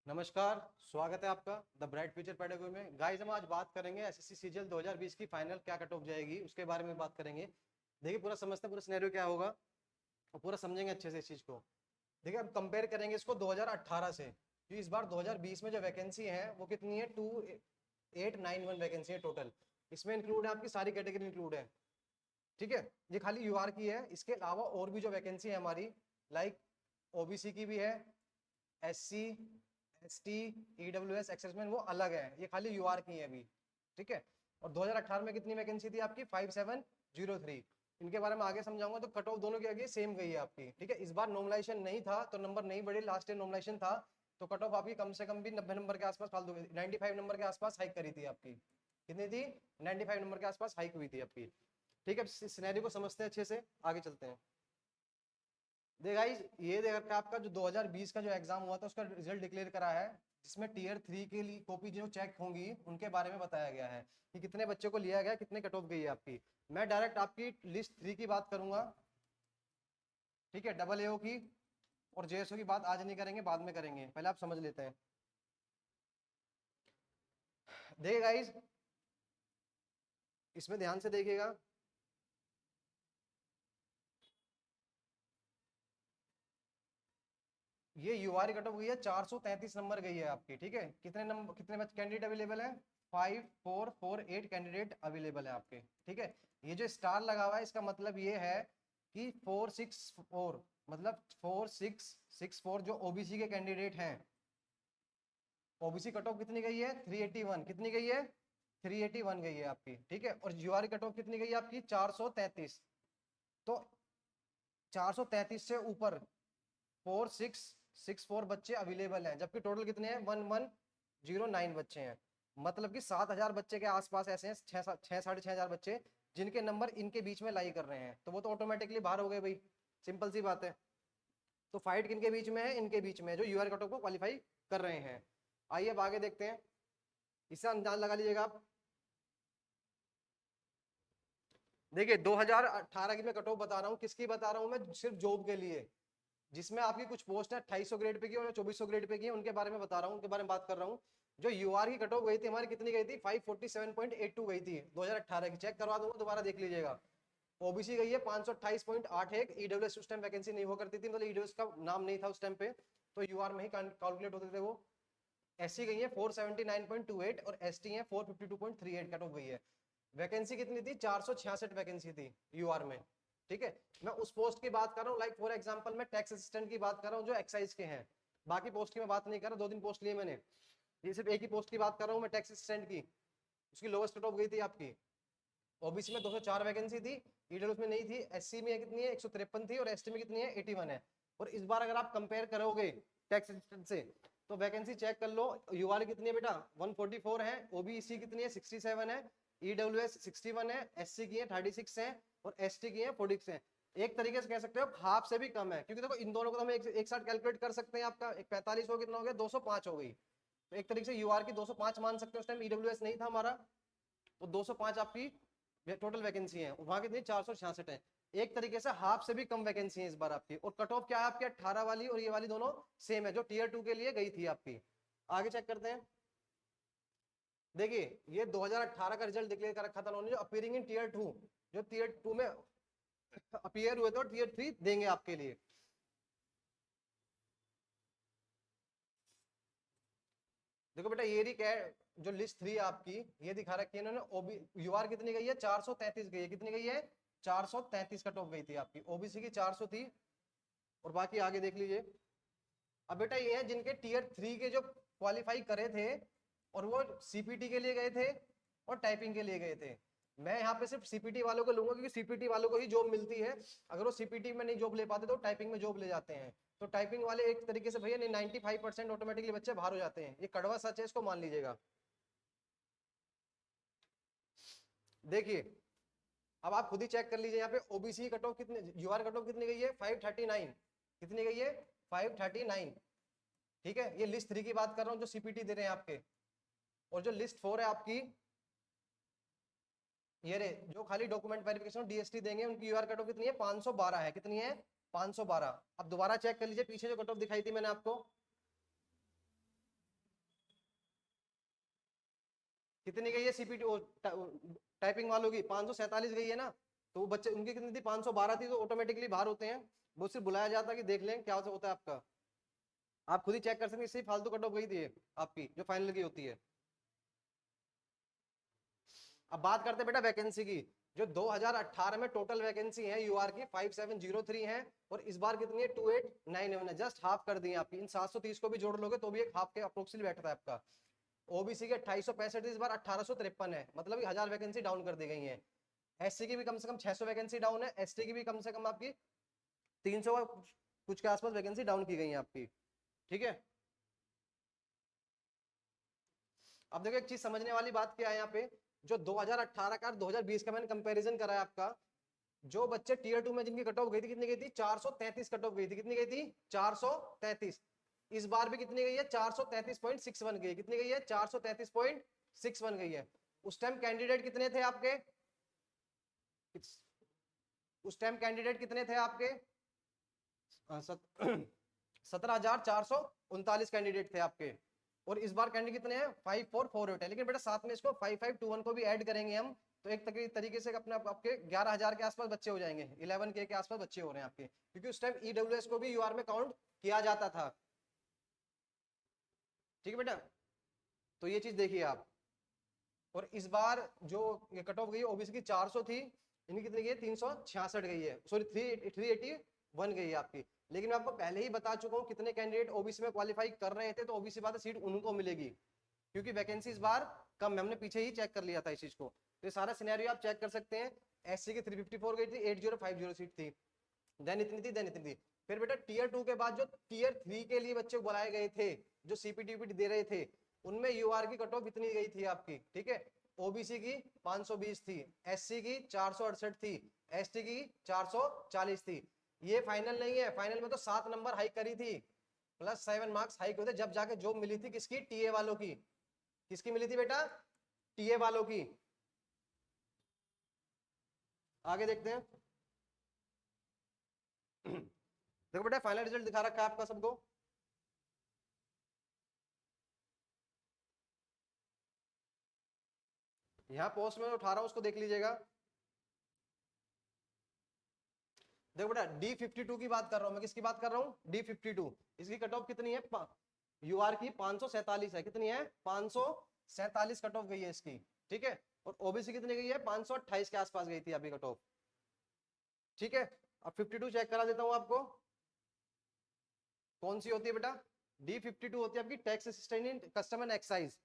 नमस्कार। स्वागत है आपका द ब्राइट फ्यूचर पेडागोजी में। गाइस हम आज बात करेंगे एसएससी सीजीएल 2020 की फाइनल क्या कट ऑफ जाएगी उसके बारे में बात करेंगे। देखिए पूरा समझते हैं, पूरा सिनेरियो क्या होगा और पूरा समझेंगे अच्छे से इस चीज को। देखिए अब कंपेयर करेंगे इसको 2018 से, कि इस बार 2020 में जो वैकेंसी है वो कितनी है, 2891 वैकेंसी है टोटल। इसमें इंक्लूड है आपकी सारी कैटेगरी इंक्लूड है, ठीक है। ये खाली यूआर की है, इसके अलावा और भी जो वैकेंसी है हमारी, लाइक ओबीसी की भी है, एससी, एसटी, ईडब्ल्यूएस, एक्सेसमेंट, वो अलग है, ये खाली यूआर की है अभी, ठीक है। और 2018 में कितनी वैकेंसी थी आपकी, 5703। इनके बारे में आगे समझाऊंगा। तो कट ऑफ दोनों की आगे सेम गई है आपकी, ठीक है। इस बार नॉर्मलाइजेशन नहीं था तो नंबर नहीं बढ़े, लास्ट ईयर नॉर्मलाइजेशन था तो कट ऑफ आपकी कम से कम भी 90 नंबर के आसपास, फालतू 95 नंबर के आसपास हाइक करी थी आपकी। कितनी थी, 95 नंबर के आसपास हाइक हुई थी आपकी, ठीक है। सिनेरियो को समझते हैं अच्छे से, आगे चलते हैं। देख गाइस, ये देख रखा है आपका जो 2020 का जो एग्जाम हुआ था उसका रिजल्ट डिक्लेयर करा है, जिसमें टीयर 3 के लिए कॉपी जो चेक होंगी उनके बारे में बताया गया है कि कितने बच्चे को लिया गया, कितने कट ऑफ गई है आपकी। मैं डायरेक्ट आपकी लिस्ट 3 की बात करूंगा, ठीक है, डबल एओ की। और जेएसओ की बात आज नहीं करेंगे, बाद में करेंगे, पहले आप समझ लेते हैं। देखिए गाइस, इसमें ध्यान से देखिएगा। ये यूआर कट ऑफ गई है, 433 नंबर गई है आपकी, ठीक है। कितने नंबर, कितने कैंडिडेट अवेलेबल है, 5448 कैंडिडेट अवेलेबल है आपके, ठीक है। ये जो स्टार लगा हुआ है इसका मतलब ये है कि 464, मतलब 4664 जो ओबीसी के कैंडिडेट हैं। ओबीसी कट ऑफ कितनी गई है, 381। कितनी गई है, 381 गई है आपकी, ठीक है। और यूआर कट ऑफ कितनी गई है आपकी, 433। तो 433 से ऊपर 4664 बच्चे अवेलेबल हैं, जबकि टोटल कितने हैं, 1109 बच्चे हैं। मतलब कि 7000 बच्चे के आसपास ऐसे हैं, 6 साढ़े 6 हजार बच्चे जिनके नंबर इनके बीच में लाई कर रहे हैं, तो वो तो ऑटोमेटिकली बाहर हो गए भाई, सिंपल सी बात है। तो फाइट किनके बीच में है, इनके बीच में, जो यूआर कट ऑफ को क्वालिफाई कर रहे हैं। आइए अब आगे देखते हैं, इससे अंदाज लगा लीजिएगा आप। देखिए 2018 की मैं कट ऑफ बता रहा हूँ, किसकी बता रहा हूँ मैं, सिर्फ जॉब के लिए, जिसमें आपकी कुछ पोस्ट है 2800 ग्रेड पे की और 2400 ग्रेड पे की है, उनके बारे में बता रहा हूँ, उनके बारे में बात कर रहा हूँ। जो यूआर की कट ऑफ गई थी हमारी, कितनी गई थी, 547.82 गई थी 2018 की, चेक करवा दूंगा, दोबारा देख लीजिएगा। ओबीसी गई है 528.81, ईडब्ल्यूएस उस टाइम वैकेंसी नहीं हुआ करती थी, मतलब ईडब्ल्यूएस का नाम नहीं था उस टाइम पे, तो यूआर में ही कैलकुलेट होते थे वो। एससी गई है 479.28 और एसटी है 452.38 कट ऑफ गई है। वैकेंसी कितनी थी, 466 वैकेंसी थी यूआर में, ठीक है। मैं उस पोस्ट की बात कर रहा हूँ, लाइक फॉर एग्जांपल मैं टैक्स असिस्टेंट की बात कर रहा हूँ जो एक्साइज के हैं, बाकी पोस्ट की मैं बात नहीं कर रहा, 2 दिन पोस्ट लिए मैंने, ये सिर्फ एक ही पोस्ट की बात कर रहा हूँ मैं, टैक्स असिस्टेंट की। उसकी लोवेस्ट कट ऑफ गई थी आपकी, ओबीसी में 204 वैकेंसी थी, ईडब्ल्यूएस में नहीं थी, एससी में कितनी है, 153 थी, और एसटी में कितनी है, 81 है। और इस बार अगर आप कंपेयर करोगे टैक्स असिस्टेंट से, तो वैकेंसी चेक कर लो, यूआर कितनी है बेटा, 144 है, ओबीसी कितनी है, 67 है, ईडब्ल्यूएस 61 है, एससी की है 36 है, और एसटी की है 46 है। एक तरीके से कह सकते हो हाफ से भी कम है, क्योंकि देखो इन दोनों को तो हम एक साथ कैलकुलेट कर सकते हैं। आपका 45 हो, कितना हो गया, 205 हो गई, तो एक तरीके से यूआर की 205 मान सकते हो, उस टाइम ईडब्ल्यूएस नहीं था हमारा, तो 205 आपकी टोटल वैकेंसी है, वहां कितनी 466 है। एक तरीके से हाफ से भी कम वैकेंसी है इस बार आपकी। और कट ऑफ क्या है आपकी, 18 वाली और ये वाली दोनों सेम है, जो टीयर 2 के लिए गई थी आपकी। आगे चेक करते हैं। देखिए ये 2018 का रिजल्ट डिक्लेयर कर रखा था उन्होंने, जो अपीयरिंग इन टीयर 2, जो टीयर 2 में अपीयर हुए थे और टीयर 3 देंगे आपके लिए। देखो बेटा ये रही क्या, जो लिस्ट 3 आपकी ये दिखा रखी है इन्होंने, ओबी यूआर कितनी गई है, 433 गई है, कितनी गई है, 433 कट ऑफ गई थी आपकी, ओबीसी की 400 थी, और बाकी आगे देख लीजिए। अब बेटा ये है जिनके टीयर 3 के जो क्वालिफाई करे थे और वो सीपीटी के लिए गए थे और टाइपिंग के लिए गए थे। मैं यहाँ पे सिर्फ सीपीटी वालों को लूंगा, क्योंकि सीपीटी वालों को ही जॉब मिलती है, अगर वो सीपीटी में नहीं जॉब ले पाते तो टाइपिंग में जॉब ले जाते हैं। तो टाइपिंग वाले एक तरीके से भैया 95% ऑटोमेटिकली बच्चे बाहर हो जाते हैं, ये कड़वा सच है, इसको मान लीजिएगा। देखिए अब आप खुद ही चेक कर लीजिए, यहाँ पे ओबीसी कट ऑफ कितने, यूआर कट ऑफ कितनी गई है, 539, कितनी गई है, 539, ठीक है। ये लिस्ट 3 की बात कर रहा हूँ जो सीपीटी दे रहे हैं आपके। और जो लिस्ट 4 है आपकी, ये रे जो खाली डॉक्यूमेंट वेरिफिकेशन डीएसटी देंगे, उनकी यूआर कट ऑफ कितनी है, 512 है, कितनी है, 512। अब दोबारा चेक कर लीजिए पीछे जो कट ऑफ दिखाई थी मैंने आपको, कितनी गई है सीपीटी टाइपिंग वालों की? 547 गई है ना। तो वो बच्चे उनकी कितनी थी? 512 थी, तो ऑटोमेटिकली बाहर होते हैं। वो सिर्फ बुलाया जाता है कि देख लें क्या होता है आपका। आप खुद ही चेक कर सकते हैं, इससे फालतू कट ऑफ गई थी आपकी जो फाइनल की होती है। अब बात करते हैं बेटा वैकेंसी की। जो 2018 में टोटल वैकेंसी है यूआर की 5703 है, और इस बार कितनी है? 2891 है। जस्ट हाफ कर दी है आपकी। इन 730 को भी जोड़ लोगे तो भी एक हाफ के अप्रोक्सीमेटली बैठता है आपका। ओबीसी के 2865 इस बार 1853 है, मतलब 1000 वैकेंसी डाउन कर दी गई है। एससी की भी कम से कम 600 वैकेंसी डाउन है। एसटी की भी कम से कम आपकी 300 कुछ के आसपास वैकेंसी डाउन की गई है आपकी। ठीक है। अब देखो एक चीज समझने वाली बात क्या है यहाँ पे, जो 2018 का 2020 का मैंने कंपैरिजन करा है आपका। जो बच्चे टीयर 2 में जिनकी कट ऑफ गई थी, कितनी गई थी? 433 कट ऑफ गई थी। कितनी गई थी? 433। इस बार भी कितनी गई है? 433.61 गई। कितनी गई है? 433.61 गई है। उस टाइम कैंडिडेट कितने थे आपके? उस टाइम कैंडिडेट कितने थे आपके? 17,439 कैंडिडेट थे आपके। और इस बार कैंडिडेट कितने हैं? 5448 है। लेकिन बेटा साथ में इसको 5521 को भी ऐड करेंगे हम, तो एक तरीके से अपने आपके 11,000 के आसपास बच्चे हो जाएंगे। 11K के आसपास बच्चे हो रहे हैं आपके, क्योंकि उस टाइम ईडब्ल्यूएस को भी यूआर में काउंट किया जाता था। ठीक है बेटा, तो ये चीज देखिए आप। और इस बार जो ये कट ऑफ गई ओबीसी की 400 थी, इनकी कितनी गई है? 366 गई है, सॉरी 381 गई है आपकी। लेकिन मैं आपको पहले ही बता चुका हूँ कितने कैंडिडेट ओबीसी में क्वालिफाई कर रहे थे, तो ओबीसी बात सीट उनको मिलेगी, क्योंकि वैकेंसी इस बार कम है। हमने पीछे ही चेक कर लिया था इस चीज को, तो ये सारा सिनेरियो आप चेक कर सकते हैं। एससी की 354 गई थी, 8050 सीट थी, देन इतनी थी, देन इतनी थी। फिर बेटा टीयर 2 के बाद जो टीयर 3 के लिए बच्चे बुलाए गए थे, जो सीपीटीपी दे रहे थे, उनमें यूआर की कट ऑफ इतनी गई थी आपकी। ठीक है, ओबीसी की 520 थी, एससी की 468 थी, एसटी की 440 थी। ये फाइनल नहीं है, फाइनल में तो 7 नंबर हाइक करी थी, +7 मार्क्स हाइक होते, जब जाके जॉब मिली थी किसकी? टीए वालों की। किसकी मिली थी बेटा? टीए वालों की। आगे देखते हैं। देखो बेटा फाइनल रिजल्ट दिखा रखा है आपका सबको। यहाँ पोस्ट में उठा रहा हूं, उसको देख लीजिएगा। देखो बेटा D52 की बात कर रहा हूं मैं। किसकी बात कर रहा हूँ? D52। इसकी कट ऑफ कितनी है? यूआर की 547 है। कितनी है? 547 कट ऑफ गई है इसकी। ठीक है, और ओबीसी कितनी गई है? 528 के आसपास गई थी अभी कट ऑफ। ठीक है, अब 52 चेक करा देता हूं आपको। कौन सी होती है बेटा? D52 होती है आपकी tax assistant in custom and excise.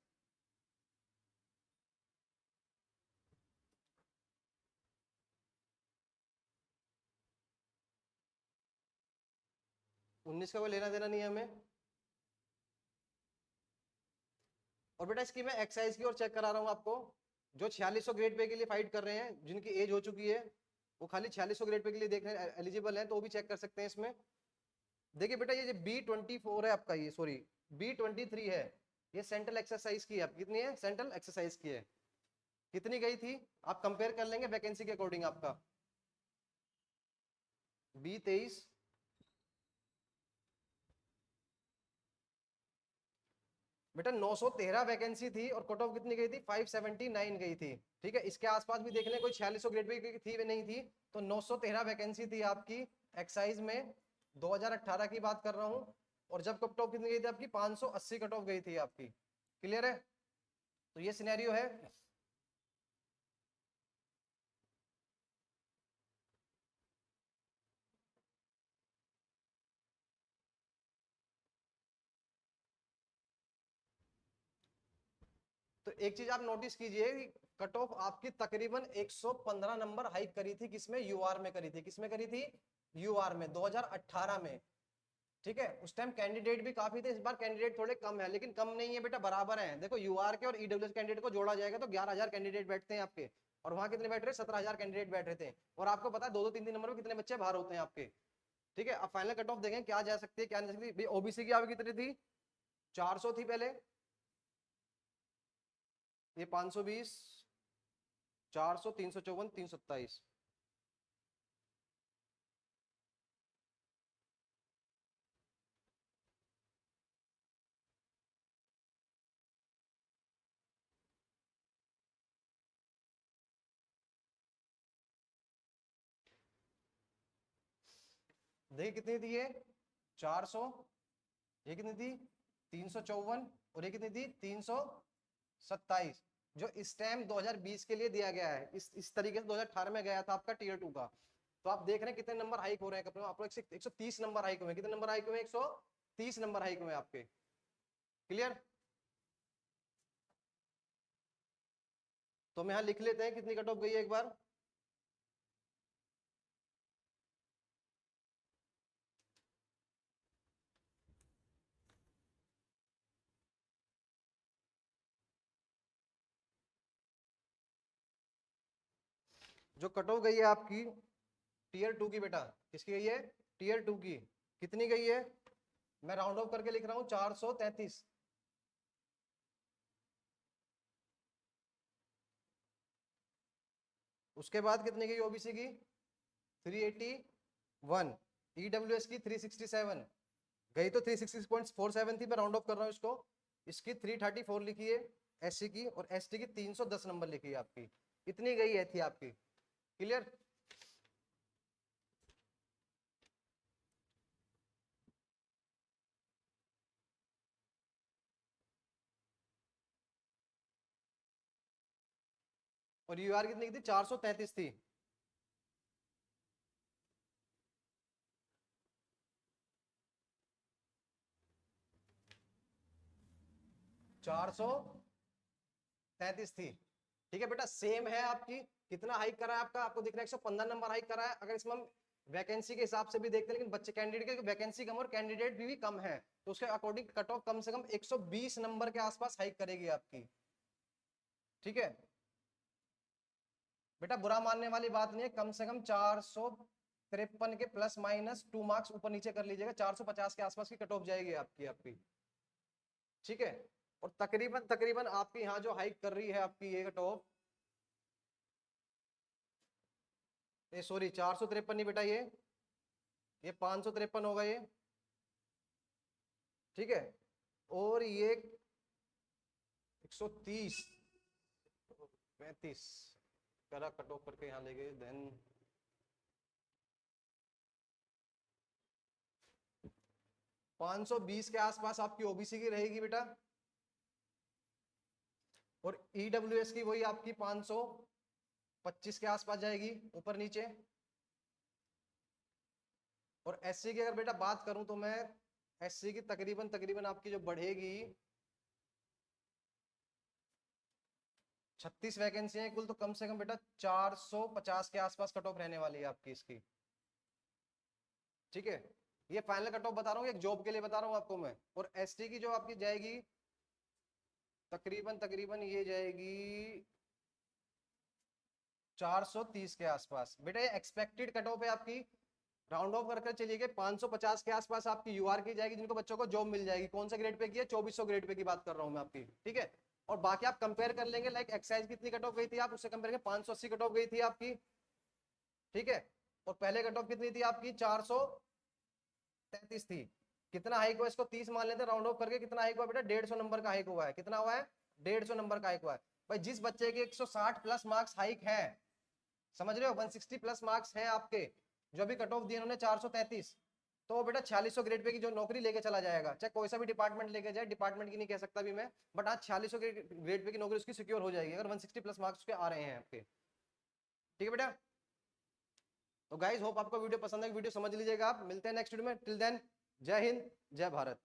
उन्नीस का कोई लेना देना नहीं है हमें। और बेटा इसकी मैं एक्साइज की और चेक करा रहा हूँ आपको। जो 4600 ग्रेड पे के लिए फाइट कर रहे हैं, जिनकी एज हो चुकी है, वो खाली 4600 ग्रेड पे के लिए देख रहे हैं एलिजिबल है, तो वो भी चेक कर सकते हैं इसमें। देखिए बेटा ये जो B24 है आपका, ये सॉरी B23 है, ये सेंट्रल एक्सरसाइज की है। कितनी है? सेंट्रल एक्सरसाइज की है। कितनी गई थी? आप कंपेयर कर लेंगे वैकेंसी के अकॉर्डिंग आपका। B23 बेटा 913 वैकेंसी थी, और कट ऑफ कितनी गई थी? 579 गई थी। ठीक है, इसके आसपास भी देख लें, कोई 4600 ग्रेड पे थी नहीं थी, तो 913 वैकेंसी थी आपकी एक्साइज में। 2018 की बात कर रहा हूँ, और जब कट ऑफ कितनी गई थी आपकी? 580 कट ऑफ गई थी आपकी। क्लियर है? तो ये सिनेरियो है। तो एक चीज आप नोटिस कीजिए, कट ऑफ आपकी तकरीबन 115 नंबर हाइक करी थी। किसमें? यूआर में करी थी। किसमें करी थी? यूआर में, 2018 में। ठीक है, उस टाइम कैंडिडेट भी काफी थे। इस बार कैंडिडेट थोड़े कम है, लेकिन कम नहीं है बेटा, बराबर है। देखो यूआर के और ईडब्ल्यूएस कैंडिडेट को जोड़ा जाएगा तो 11,000 कैंडिडेट बैठते हैं आपके, और वहां कितने बैठ रहे? 17,000 कैंडिडेट बैठ रहे थे। और आपको पता है 2-2 3-3 नंबर में कितने बच्चे बाहर होते हैं आपके। ठीक है, अब फाइनल कट ऑफ देखें क्या जा सकती है क्या नहीं जा सकती। ओबीसी की आपकी कितनी थी? 400 थी पहले, ये 520, 400, 354, 327। देखिए कितनी थी ये 400, ये कितनी थी 354, और ये कितनी थी 327, जो इस टाइम 2020 के लिए दिया गया है। इस तरीके से 2018 में गया था आपका टीयर 2 का। तो आप देख रहे हैं कितने नंबर हाइक हो रहे हैं, आप लोग 130 नंबर हाइक हुए। कितने नंबर हाइक हुए? 130 नंबर हाइक हुए आपके। क्लियर? तो हम यहां लिख लेते हैं कितनी कट ऑफ गई है एक बार। जो कट ऑफ गई है आपकी टीयर 2 की, बेटा किसकी गई है? टीयर 2 की। कितनी गई है? मैं राउंड ऑफ करके लिख रहा हूं 433। उसके बाद कितनी गई ओबीसी की? 381। ईडब्ल्यूएस की 367 गई, तो 366.47 थी। मैं राउंड ऑफ कर रहा हूं इसको। इसकी 334 लिखी है एससी की, और एसटी की 310 नंबर लिखी है आपकी। इतनी गई है थी आपकी। क्लियर? और यूआर कितनी थी? 433 थी। 433 थी। ठीक है बेटा, सेम है आपकी। कितना हाइक करा है आपका? आपको दिख रहा है 115 नंबर हाइक करा है। अगर इसमें हम वैकेंसी के हिसाब से भी देखते हैं, लेकिन बच्चे कैंडिडेट की वैकेंसी कम और कैंडिडेट भी कम है, तो उसके अकॉर्डिंग कट ऑफ कम से कम 120 नंबर के आसपास हाइक करेगी आपकी। ठीक है बेटा, बुरा मानने वाली बात नहीं है। कम से कम 453 के प्लस माइनस 2 मार्क्स ऊपर नीचे कर लीजिएगा, 450 के आसपास की कट ऑफ जाएगी आपकी। ठीक है, और तकरीबन तकरीबन आपकी यहाँ जो हाइक कर रही है आपकी ये कट ऑफ, सॉरी 453 नहीं बेटा, ये 553 होगा ये। ठीक है, और ये 130 35 करा कट ऑफ करके यहाँ ले गए। देन 520 के आसपास आपकी ओबीसी की रहेगी बेटा, और ईडब्ल्यूएस की वही आपकी 525 के आसपास जाएगी ऊपर नीचे। और एससी की अगर बेटा बात करूं तो मैं एससी की तकरीबन तकरीबन आपकी जो बढ़ेगी, 36 वैकेंसी है कुल, तो कम से कम बेटा 450 के आसपास कट ऑफ रहने वाली है आपकी इसकी। ठीक है, ये फाइनल कट ऑफ बता रहा हूँ, एक जॉब के लिए बता रहा हूँ आपको मैं। और एसटी की जो आपकी जाएगी तकरीबन तकरीबन ये जाएगी 430 के आसपास। बेटा ये एक्सपेक्टेड कट ऑफ है आपकी, राउंड ऑफ करके चलिए 550 के आसपास आपकी यूआर की जाएगी, जिनको बच्चों को जॉब मिल जाएगी। कौन सा ग्रेड पे की है? 2400 ग्रेड पे की बात कर रहा हूं मैं आपकी। ठीक है, और बाकी आप कंपेयर कर लेंगे, लाइक एक्साइज कितनी कट ऑफ गई थी, आप उससे कंपेयर करेंगे 580 कट ऑफ गई थी आपकी। ठीक है, और पहले कट ऑफ कितनी थी आपकी? 433 थी। कितना हाइक हुआ इसको 30 मान लेते राउंड ऑफ करके, कितना हाइक हुआ बेटा? 150 नंबर का हाइक हुआ है। कितना हुआ है? 150 नंबर का हाइक हुआ है। भाई जिस बच्चे के 160 प्लस मार्क्स हाइक है, समझ रहे हो, 160 प्लस मार्क्स हैं आपके, जो भी कट ऑफ दिए उन्होंने 433, तो बेटा 4600 ग्रेड पे की जो नौकरी लेके चला जाएगा, चाहे कोई सा भी डिपार्टमेंट लेके जाए, डिपार्टमेंट की नहीं कह सकता भी मैं, बट आज 4600 ग्रेड पे की नौकरी उसकी सिक्योर हो जाएगी अगर 160 प्लस मार्क्स उसके आ रहे हैं आपके। ठीक है बेटा, तो गाइज होप आपको वीडियो पसंद है, वीडियो समझ लीजिएगा आप। मिलते हैं नेक्स्ट वीडियो में, टिल देन जय हिंद जय भारत।